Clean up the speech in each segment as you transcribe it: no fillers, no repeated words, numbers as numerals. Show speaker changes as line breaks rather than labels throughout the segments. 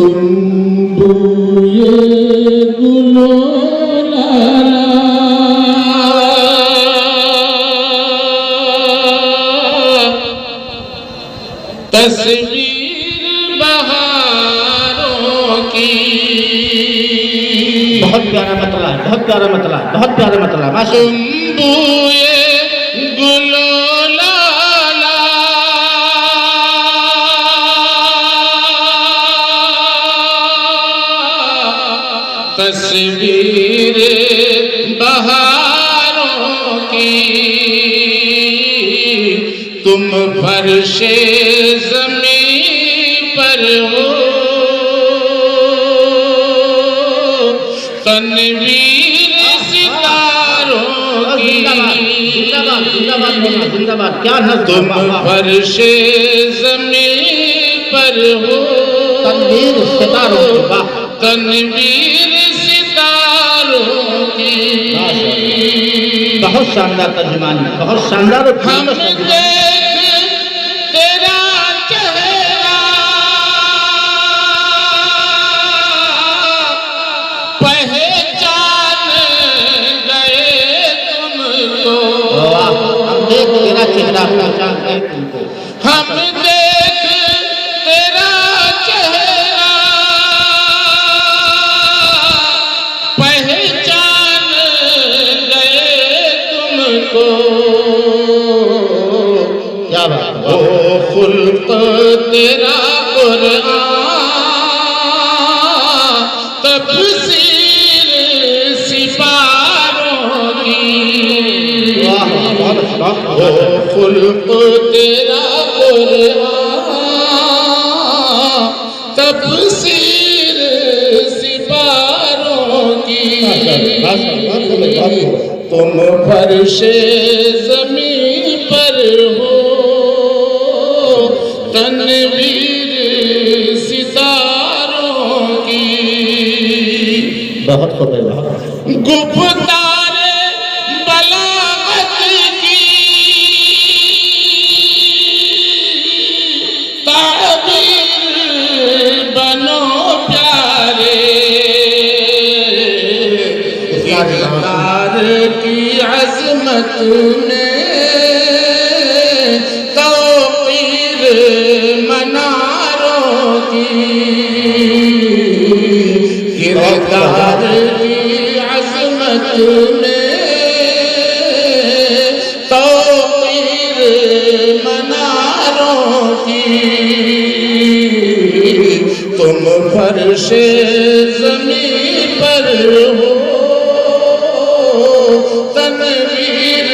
सुंबुए गुलो लाला तस्वीर बहारों की।
बहुत प्यारा मतला है, बहुत प्यारा मतला है, बहुत प्यारा मतला है।
सुंबुए गुलो लाला तस्वीर बहारों की। तुम फर्शे ज़मीं पर हो तनवीर सितारों की।
जिंदाबाद जिंदाबाद बोलना, जिंदाबाद। क्या नज़्म,
तुम फर्शे ज़मीं पर हो
तनवीर सितारों की। वाह,
तनवीर सितारों की।
बहुत शानदार तर्जुमानी, बहुत शानदार।
हम देख तेरा चेहरा पहचान गए तुमको।
हम देख तेरा चेहरा पहचान गए तुमको।
हम देख तेरा चेहरा पहचान गए तुमको।
क्या बात है।
ओ खुल्क तेरा कुरान तफसीर सिपारों की।
वाह, बहुत अच्छा।
ओ खुल्क तेरा कुरान तफसीर सिपारों की। तुम फर्शे ज़मीं पर हो तनवीर सितारों की।
बहुत खूब।
गुफ्तारे बलागत की ताबीर बनो प्यारे। इक़रार की अज़मत में तौक़ीर मनारों की। किरदार की अज़मत में तौक़ीर मनारों की। तुम फर्शे ज़मीं पर हो तनवीर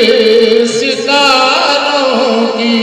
सितारों की।